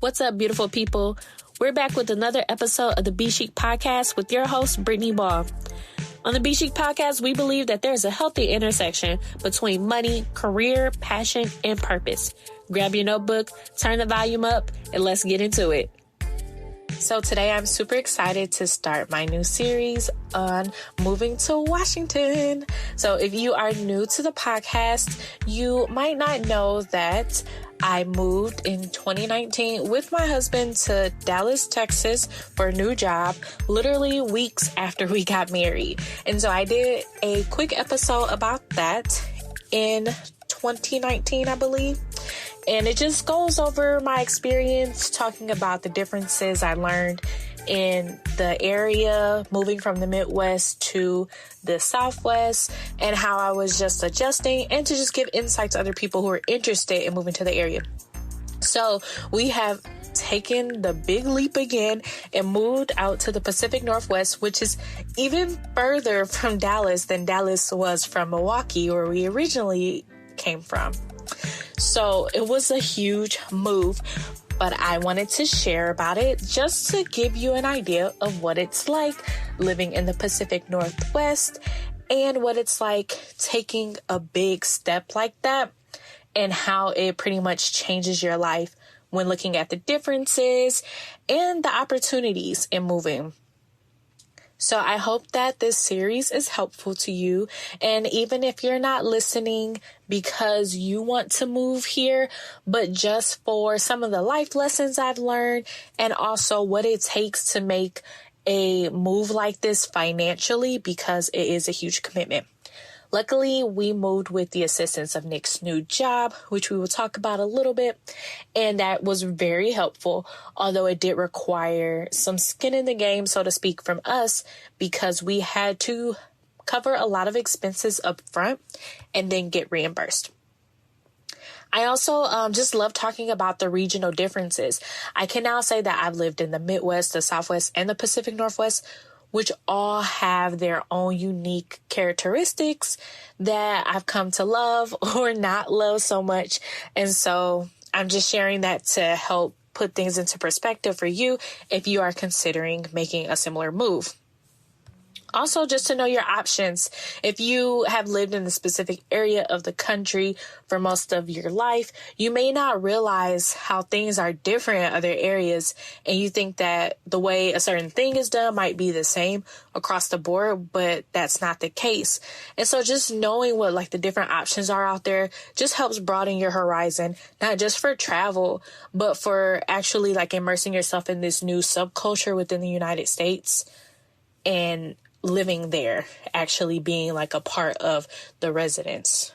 What's up, beautiful people? We're back with another episode of the B Chic podcast with your host, Brittany Ball. On the B Chic podcast, we believe that there's a healthy intersection between money, career, passion, and purpose. Grab your notebook, turn the volume up, and let's get into it. So today I'm super excited to start my new series on moving to Washington. So if you are new to the podcast, you might not know that I moved in 2019 with my husband to Dallas, Texas for a new job, literally weeks after we got married. And so I did a quick episode about that in 2019, I believe. And it just goes over my experience, talking about the differences I learned in the area, moving from the Midwest to the Southwest, and how I was just adjusting, and to just give insight to other people who are interested in moving to the area. So we have taken the big leap again and moved out to the Pacific Northwest, which is even further from Dallas than Dallas was from Milwaukee, where we originally came from. So it was a huge move, but I wanted to share about it just to give you an idea of what it's like living in the Pacific Northwest and what it's like taking a big step like that and how it pretty much changes your life when looking at the differences and the opportunities in moving. So I hope that this series is helpful to you. And even if you're not listening because you want to move here, but just for some of the life lessons I've learned and also what it takes to make a move like this financially, because it is a huge commitment. Luckily, we moved with the assistance of Nick's new job, which we will talk about a little bit, and that was very helpful, although it did require some skin in the game, so to speak, from us, because we had to cover a lot of expenses up front and then get reimbursed. I also just love talking about the regional differences. I can now say that I've lived in the Midwest, the Southwest, and the Pacific Northwest, which all have their own unique characteristics that I've come to love or not love so much. And so I'm just sharing that to help put things into perspective for you if you are considering making a similar move. Also, just to know your options. If you have lived in a specific area of the country for most of your life, you may not realize how things are different in other areas, and you think that the way a certain thing is done might be the same across the board, but that's not the case. And so just knowing what like the different options are out there just helps broaden your horizon, not just for travel, but for actually like immersing yourself in this new subculture within the United States and living there, actually being like a part of the residents.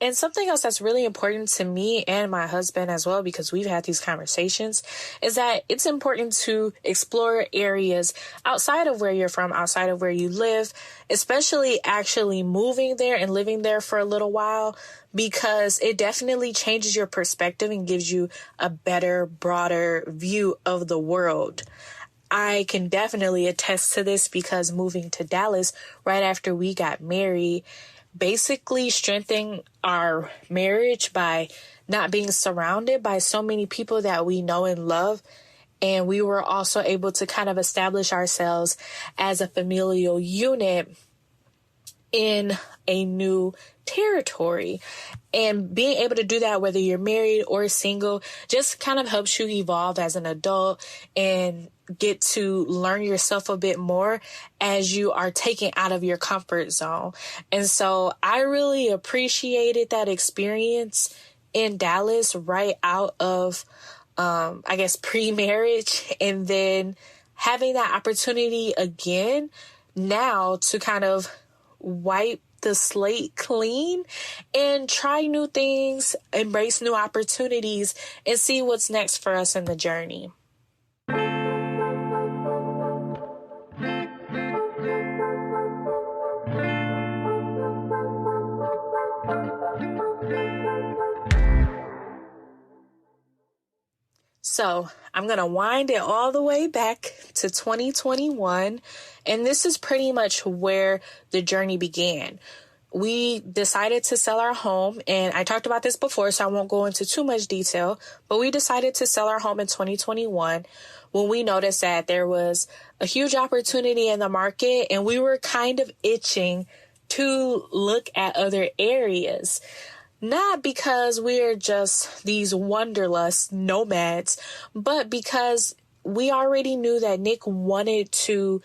And something else that's really important to me and my husband as well, because we've had these conversations, is that it's important to explore areas outside of where you're from, outside of where you live, especially actually moving there and living there for a little while, because it definitely changes your perspective and gives you a better, broader view of the world. I can definitely attest to this because moving to Dallas right after we got married basically strengthened our marriage by not being surrounded by so many people that we know and love. And we were also able to kind of establish ourselves as a familial unit in a new territory. And being able to do that, whether you're married or single, just kind of helps you evolve as an adult and get to learn yourself a bit more as you are taken out of your comfort zone. And so I really appreciated that experience in Dallas right out of, pre-marriage, and then having that opportunity again now to kind of wipe the slate clean and try new things, embrace new opportunities, and see what's next for us in the journey. So I'm going to wind it all the way back to 2021. And this is pretty much where the journey began. we decided to sell our home, and I talked about this before, so I won't go into too much detail, but we decided to sell our home in 2021 when we noticed that there was a huge opportunity in the market, and we were kind of itching to look at other areas. Not because we're just these wanderlust nomads, but because we already knew that Nick wanted to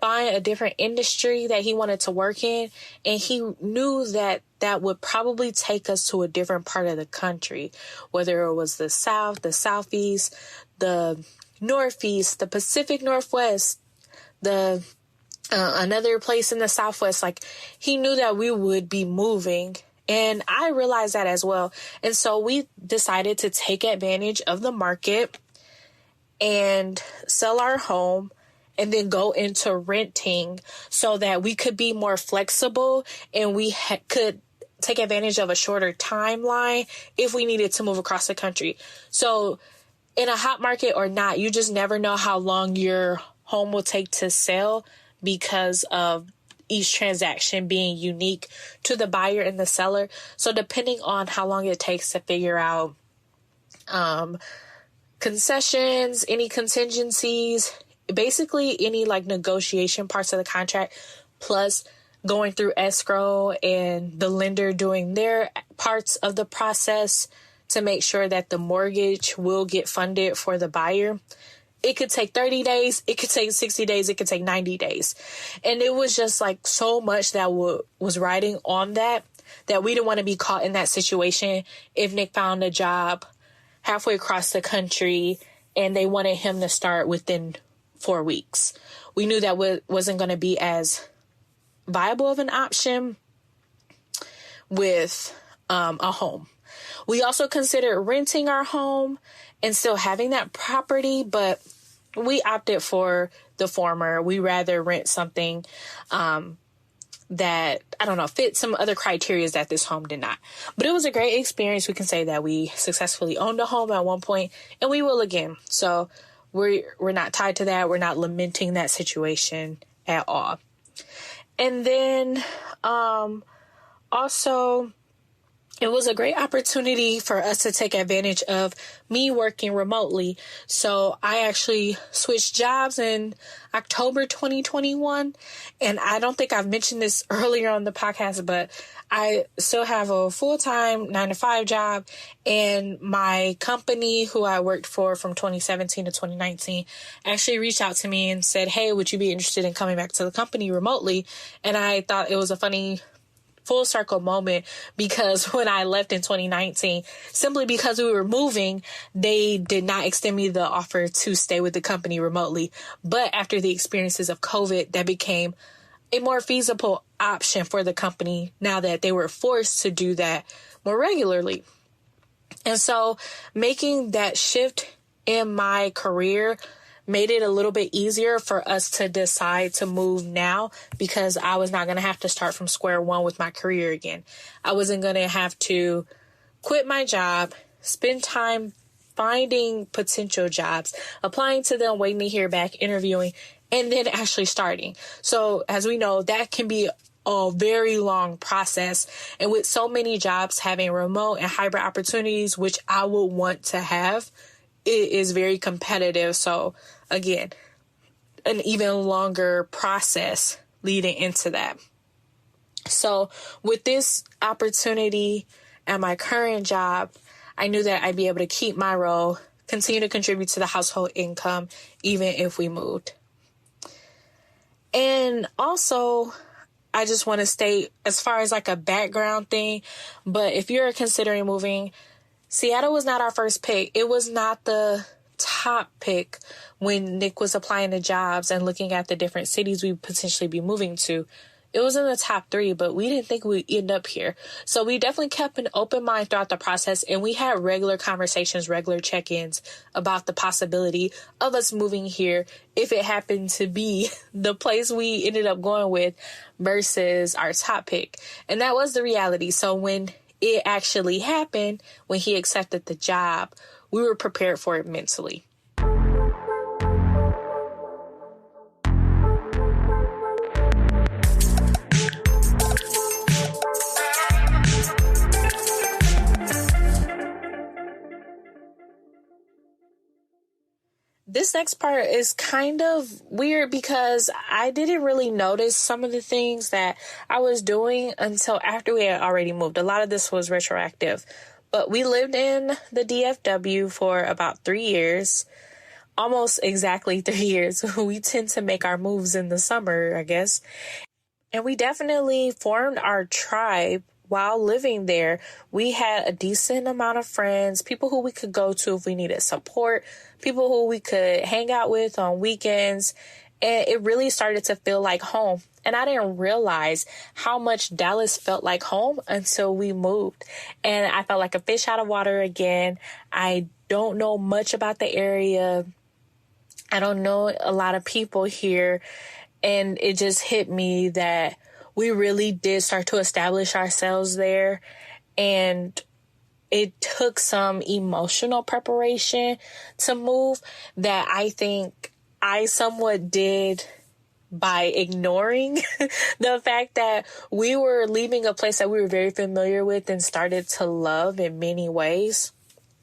find a different industry that he wanted to work in, and he knew that that would probably take us to a different part of the country, whether it was the South, the Southeast, the Northeast, the Pacific Northwest, the another place in the Southwest. Like, he knew that we would be moving, and I realized that as well. And so we decided to take advantage of the market and sell our home and then go into renting so that we could be more flexible and we could take advantage of a shorter timeline if we needed to move across the country. So in a hot market or not, you just never know how long your home will take to sell because of each transaction being unique to the buyer and the seller. So depending on how long it takes to figure out concessions, any contingencies, basically any like negotiation parts of the contract, plus going through escrow and the lender doing their parts of the process to make sure that the mortgage will get funded for the buyer. It could take 30 days, it could take 60 days, it could take 90 days. And it was just like so much that was riding on that we didn't want to be caught in that situation if Nick found a job halfway across the country and they wanted him to start within 4 weeks. We knew that wasn't going to be as viable of an option with a home. We also considered renting our home and still having that property, but we opted for the former. We rather rent something that, I don't know, fit some other criteria that this home did not. But it was a great experience. We can say that we successfully owned a home at one point, and we will again. So we're not tied to that. We're not lamenting that situation at all. And then also, it was a great opportunity for us to take advantage of me working remotely. So I actually switched jobs in October 2021. And I don't think I've mentioned this earlier on the podcast, but I still have a full-time 9-to-5 job. And my company, who I worked for from 2017 to 2019, actually reached out to me and said, hey, would you be interested in coming back to the company remotely? And I thought it was a funny full circle moment, because when I left in 2019, simply because we were moving, they did not extend me the offer to stay with the company remotely. But after the experiences of COVID, that became a more feasible option for the company now that they were forced to do that more regularly. And so making that shift in my career made it a little bit easier for us to decide to move now, because I was not going to have to start from square one with my career again. I wasn't going to have to quit my job, spend time finding potential jobs, applying to them, waiting to hear back, interviewing, and then actually starting. So as we know, that can be a very long process. And with so many jobs having remote and hybrid opportunities, which I would want to have, it is very competitive. So again, an even longer process leading into that. So with this opportunity at my current job, I knew that I'd be able to keep my role, continue to contribute to the household income, even if we moved. And also, I just want to state, as far as like a background thing, but if you're considering moving, Seattle was not our first pick. It was not the top pick when Nick was applying to jobs and looking at the different cities we'd potentially be moving to. It was in the top 3, but we didn't think we'd end up here. So we definitely kept an open mind throughout the process, and we had regular conversations, regular check-ins about the possibility of us moving here if it happened to be the place we ended up going with versus our top pick. And that was the reality. So when it actually happened, when he accepted the job, we were prepared for it mentally. This next part is kind of weird because I didn't really notice some of the things that I was doing until after we had already moved. A lot of this was retroactive, but we lived in the DFW for about 3 years, almost exactly 3 years. We tend to make our moves in the summer, I guess. And we definitely formed our tribe while living there. We had a decent amount of friends, people who we could go to if we needed support, people who we could hang out with on weekends. And it really started to feel like home. And I didn't realize how much Dallas felt like home until we moved. And I felt like a fish out of water again. I don't know much about the area. I don't know a lot of people here. And it just hit me that we really did start to establish ourselves there. And it took some emotional preparation to move that I think I somewhat did by ignoring the fact that we were leaving a place that we were very familiar with and started to love in many ways,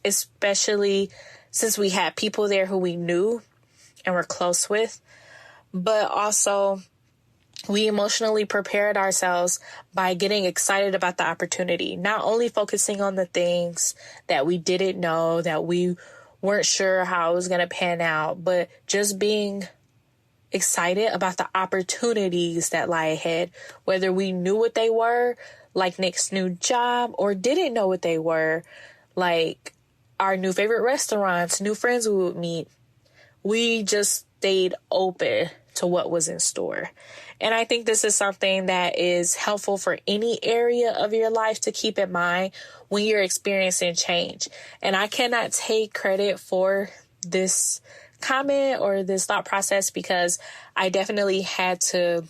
especially since we had people there who we knew and were close with. But also, we emotionally prepared ourselves by getting excited about the opportunity, not only focusing on the things that we didn't know, that we weren't sure how it was going to pan out, but just being excited about the opportunities that lie ahead, whether we knew what they were, like Nick's new job, or didn't know what they were, like our new favorite restaurants, new friends we would meet. We just stayed open to what was in store. And I think this is something that is helpful for any area of your life to keep in mind when you're experiencing change. And I cannot take credit for this comment or this thought process because I definitely had to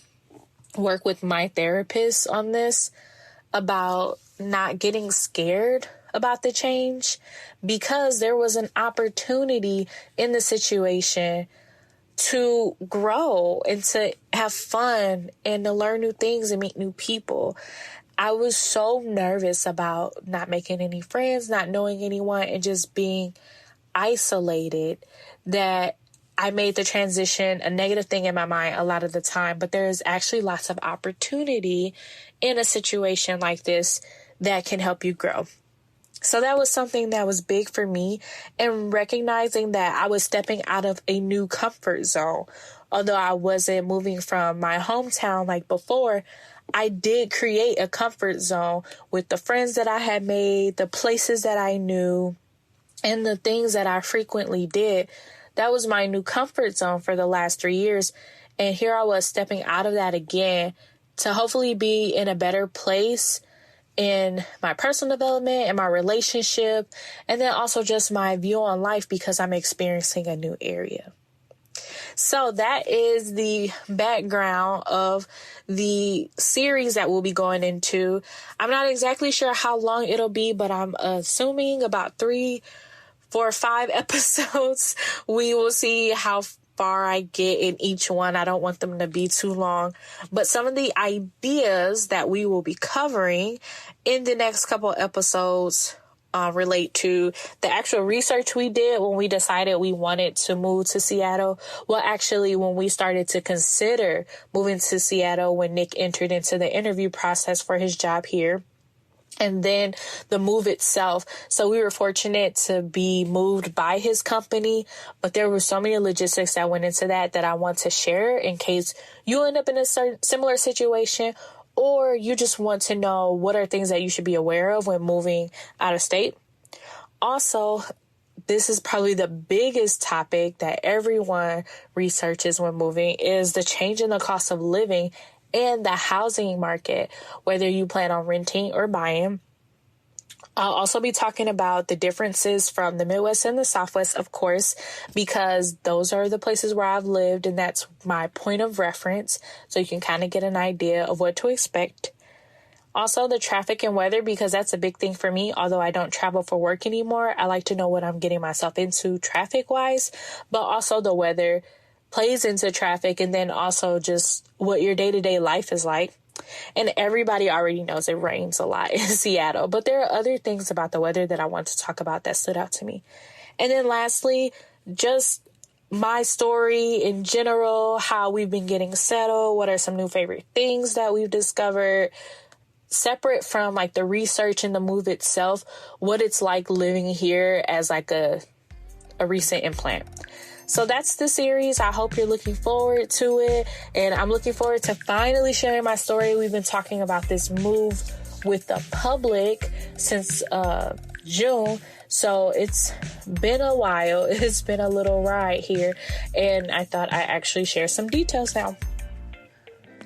work with my therapist on this about not getting scared about the change, because there was an opportunity in the situation to grow and to have fun and to learn new things and meet new people. I was so nervous about not making any friends, not knowing anyone, and just being isolated that I made the transition a negative thing in my mind a lot of the time. But there's actually lots of opportunity in a situation like this that can help you grow. So that was something that was big for me, and recognizing that I was stepping out of a new comfort zone. Although I wasn't moving from my hometown like before, I did create a comfort zone with the friends that I had made, the places that I knew, and the things that I frequently did. That was my new comfort zone for the last 3 years. And here I was stepping out of that again to hopefully be in a better place in my personal development and my relationship, and then also just my view on life because I'm experiencing a new area. So that is the background of the series that we'll be going into. I'm not exactly sure how long it'll be, but I'm assuming about 3, 4, 5 episodes. We will see how far I get in each one. I don't want them to be too long, but some of the ideas that we will be covering in the next couple episodes relate to the actual research we did when we decided we wanted to move to Seattle. Well, actually, when we started to consider moving to Seattle, when Nick entered into the interview process for his job here. And then the move itself. So we were fortunate to be moved by his company, but there were so many logistics that went into that I want to share in case you end up in a similar situation, or you just want to know what are things that you should be aware of when moving out of state. Also, this is probably the biggest topic that everyone researches when moving, is the change in the cost of living and the housing market, whether you plan on renting or buying. I'll also be talking about the differences from the Midwest and the Southwest, of course, because those are the places where I've lived and that's my point of reference. So you can kind of get an idea of what to expect. Also, the traffic and weather, because that's a big thing for me. Although I don't travel for work anymore, I like to know what I'm getting myself into traffic-wise, but also the weather plays into traffic, and then also just what your day-to-day life is like. And everybody already knows it rains a lot in Seattle, but there are other things about the weather that I want to talk about that stood out to me. And then lastly, just my story in general, how we've been getting settled, what are some new favorite things that we've discovered, separate from like the research and the move itself, what it's like living here as like a recent implant. So that's the series. I hope you're looking forward to it. And I'm looking forward to finally sharing my story. We've been talking about this move with the public since June. So it's been a while. It's been a little ride here. And I thought I'd actually share some details now.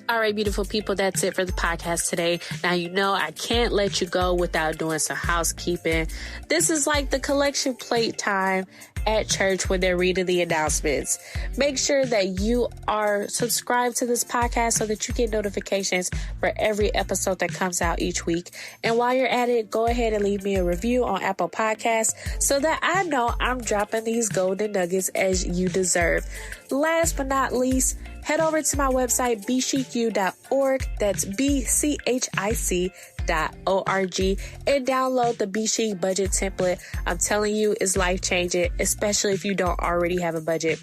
All right, beautiful people, that's it for the podcast today. Now, you know I can't let you go without doing some housekeeping. This is like the collection plate time at church when they're reading the announcements. Make sure that you are subscribed to this podcast so that you get notifications for every episode that comes out each week. And while you're at it, go ahead and leave me a review on Apple Podcasts so that I know I'm dropping these golden nuggets as you deserve. Last but not least, head over to my website, bchicu.org. That's BCHIC.org, and download the B Chic budget template. I'm telling you, it's life-changing, especially if you don't already have a budget.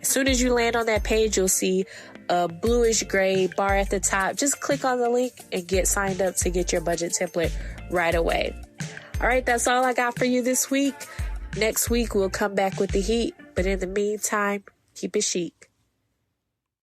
As soon as you land on that page, you'll see a bluish gray bar at the top. Just click on the link and get signed up to get your budget template right away. All right, that's all I got for you this week. Next week, we'll come back with the heat. But in the meantime, keep it chic.